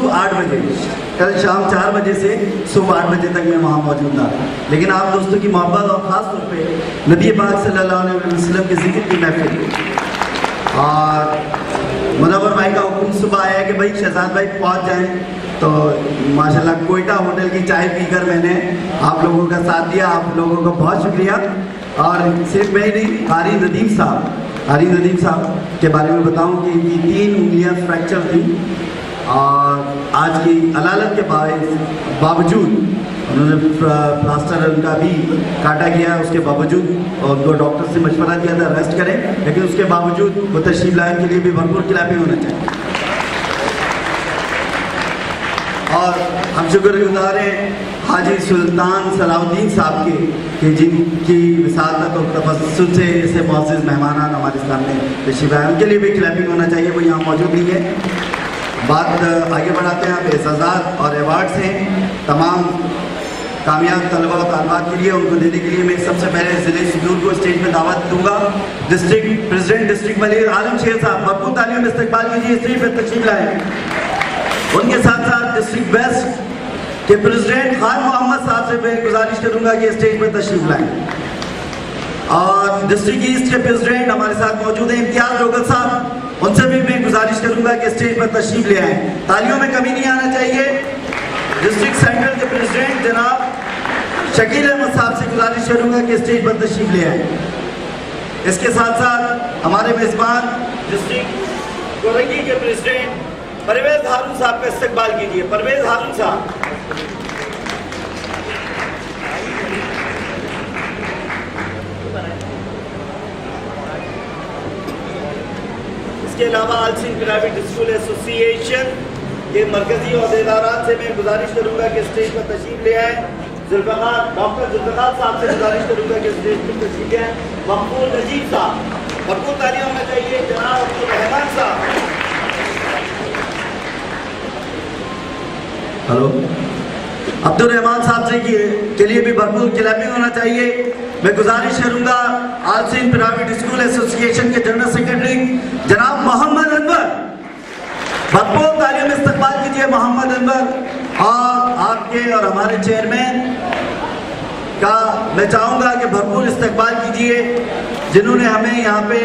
सुबह 8 बजे, कल शाम 4 बजे से सुबह 8 बजे तक मैं वहाँ मौजूद था। लेकिन आप दोस्तों की मोहब्बत और ख़ास तौर पे नबी पाक सल्लल्लाहु अलैहि वसल्लम के ज़िक्र की महफिल, और मुनव्वर भाई का हुक्म सुबह आया कि भाई शहजाद भाई पहुँच जाएँ, तो माशाल्लाह कोयटा होटल की चाय पीकर मैंने आप लोगों का साथ दिया। आप लोगों को बहुत शुक्रिया। और सिर्फ मैं नहीं, हारी नदीम साहब के बारे में बताऊं कि इनकी 3 उंगलियां फ्रैक्चर थी, और आज की अलालत के बावजूद उन्होंने प्लास्टर उनका भी काटा गया है, उसके बावजूद उनको डॉक्टर से मशवरा दिया था रेस्ट करें, लेकिन उसके बावजूद वो तशरीफ लाने के लिए भी भरपूर क्लैपिंग होना चाहिए। और हम शुक्रगुजार हैं हाजी सुल्तान सलाउद्दीन साहब के जिनकी विसालत और तफस्सुस से ऐसे मौजूद मेहमान हमारे सामने तशरीफ आए, उनके लिए भी क्लैपिंग होना चाहिए, वो यहाँ मौजूद नहीं है। बात आगे बढ़ाते हैं। अब एजाज़ात और अवार्ड्स हैं तमाम कामयाब तलबा और तालिबात के लिए, उनको देने के लिए मैं सबसे पहले ज़िले सदूर को स्टेज पर दावत दूंगा। डिस्ट्रिक्ट प्रेसिडेंट डिस्ट्रिक्ट वलीद आलम शेर साहब भरपूर तालियों में इस्तकबाल कीजिए, स्टेज पर तशरीफ लाएँ। उनके साथ साथ डिस्ट्रिक्ट वेस्ट के प्रेसिडेंट खान मोहम्मद साहब से मैं गुजारिश करूंगा कि स्टेज पर तशरीफ लाएं, और डिस्ट्रिक्ट ईस्ट के प्रेसिडेंट हमारे साथ मौजूद हैं इम्तियाज रोगल साहब, उनसे भी मैं गुजारिश करूंगा कि स्टेज पर तशरीफ ले आएं। तालियों में कमी नहीं आना चाहिए। डिस्ट्रिक्ट सेंट्रल के प्रेसिडेंट जनाब शकील अहमद साहब से गुजारिश करूंगा कि स्टेज पर तशरीफ ले आएं। इसके साथ साथ हमारे मेजबान डिस्ट्रिक्ट कोरगी के प्रेसिडेंट परवेज हारून साहब का इस्तकबाल कीजिए। परवेज हारून साहब। इसके अलावा आल सिंध प्राइवेट स्कूल एसोसिएशन के मरकजी अहदेदारान से मैं गुजारिश करूंगा कि स्टेज पर तशरीफ ले आए। डॉक्टर जुल्फ़िकार साहब से गुजारिश करूंगा कि स्टेज पर तशरीफ ले आए। मकबूल नजीब साहब, भरपूर तालियां होना चाहिए। जनाब अब्दुल रहमान साहब। हेलो, अब्दुल रहमान साहब से के लिए भी भरपूर क्लैपिंग होना चाहिए। मैं गुजारिश करूंगा आल सिंध प्राइवेट स्कूल एसोसिएशन के जनरल सेक्रेटरी जनाब मोहम्मद अनवर, भरपूर तालियों में इस्तकबाल कीजिए मोहम्मद अनवर। और आपके और हमारे चेयरमैन का मैं चाहूँगा कि भरपूर इस्तकबाल कीजिए, जिन्होंने हमें यहाँ पे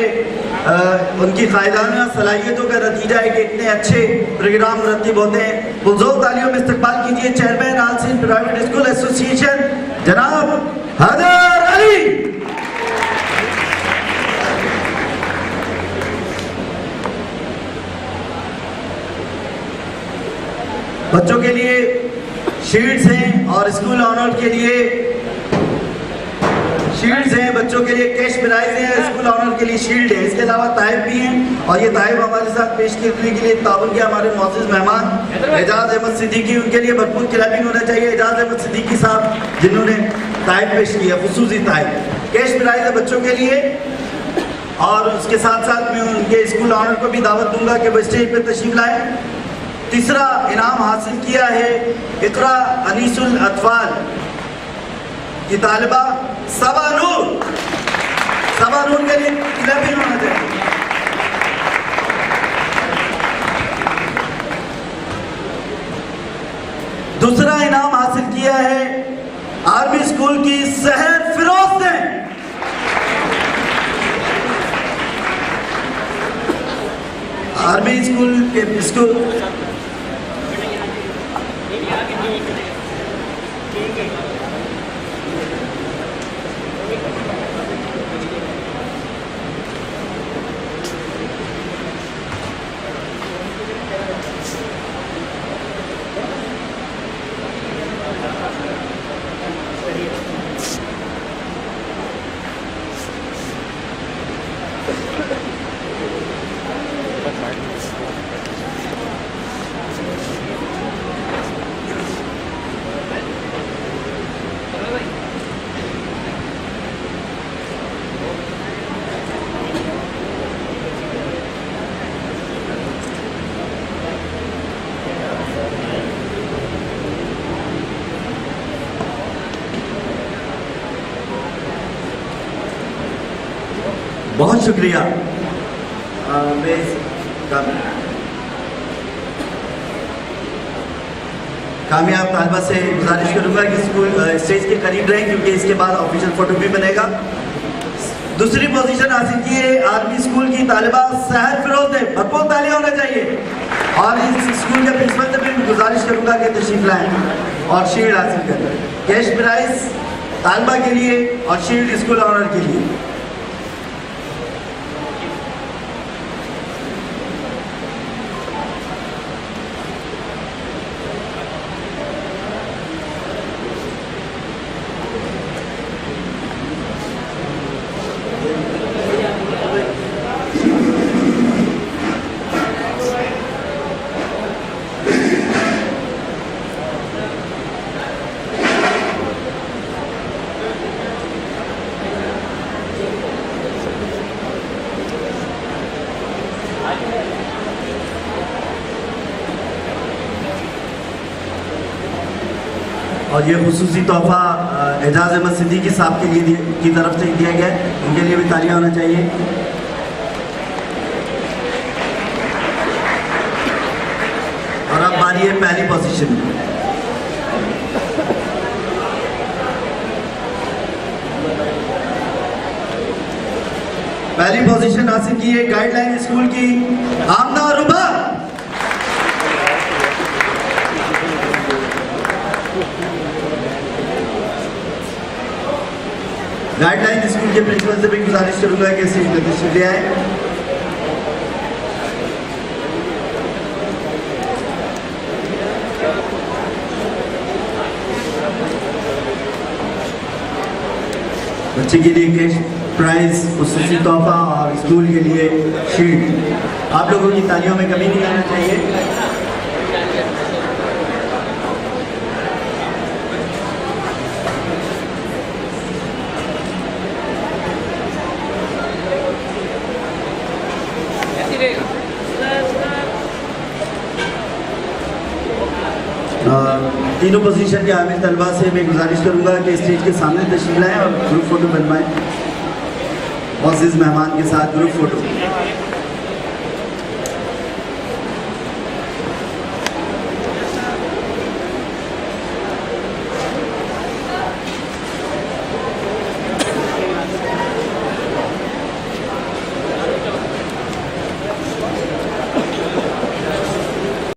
उनकी कायदाना सलाहियतों का नतीजा है कि इतने अच्छे प्रोग्राम मुरतब होते हैं। पुरजोर तालियों में इस्तकबाल कीजिए चेयरमैन आल सिंध प्राइवेट स्कूल एसोसिएशन जनाब हैदर अली। बच्चों के लिए शील्ड्स हैं और स्कूल ऑनर के लिए शील्ड्स हैं, बच्चों के लिए कैश प्राइज है, स्कूल ऑनर के लिए शील्ड है। इसके अलावा ताइब भी हैं, और ये ताइब हमारे साथ पेश करने के लिए ताबन किया हमारे मौजूद मेहमान एजाज अहमद सिद्दीकी, उनके लिए भरपूर क्लैपिंग होना चाहिए। एजाज अहमद सिद्दीकी साहब जिन्होंने ताइब पेश किया, खुसूसी ताइब कैश प्राइज है बच्चों के लिए। और उसके साथ साथ मैं उनके स्कूल ऑनर को भी दावत दूंगा कि वो स्टेज पर तशरीफ लाए। तीसरा इनाम हासिल किया है इकरा अनीसुल अतफाल की तालिबा सबा नूर के लिए क्लैपिंग होना चाहिए। दूसरा इनाम हासिल किया है आर्मी स्कूल की सहर फिरोज ने। आर्मी स्कूल के स्कूल बहुत शुक्रिया। कामयाब तालबा से गुजारिश करूंगा कि स्कूल स्टेज के करीब रहें, क्योंकि इसके बाद ऑफिशियल फोटो भी बनेगा। दूसरी पोजीशन हासिल की है आर्मी स्कूल की तालिबा सहर फिरोज ने, भरपूर तालियां होना चाहिए। और इस स्कूल के प्रिंसिपल से भी गुजारिश करूंगा कि तशरीफ लाएं और शील्ड हासिल करें। कैश प्राइज तालिबा के लिए और शील्ड स्कूल ऑनर के लिए। और ये खुसूसी तोहफा एजाज अहमद सिद्दीकी साहब के लिए की तरफ से दिया गया है, उनके लिए भी तालियां होना चाहिए। और अब बारी है पहली पोजीशन। पहली पोजीशन हासिल की है गाइडलाइन स्कूल की आमना और रुबा। गाइडलाइन स्कूल के प्रिंसिपल से भी गुजारिश करूंगा कि इस तशरीफ ले आए। बच्चे के लिए कैश प्राइज, खुसूसी तोहफा और स्कूल के लिए शील्ड। आप लोगों की तालियों में कमी नहीं आना चाहिए। तीनों पोजीशन के आमिर तलबा से मैं गुजारिश करूंगा कि स्टेज के सामने तशरीफ लाएं और ग्रुप फोटो बनवाएं। मुअज़्ज़िज़ मेहमान के साथ ग्रुप फोटो।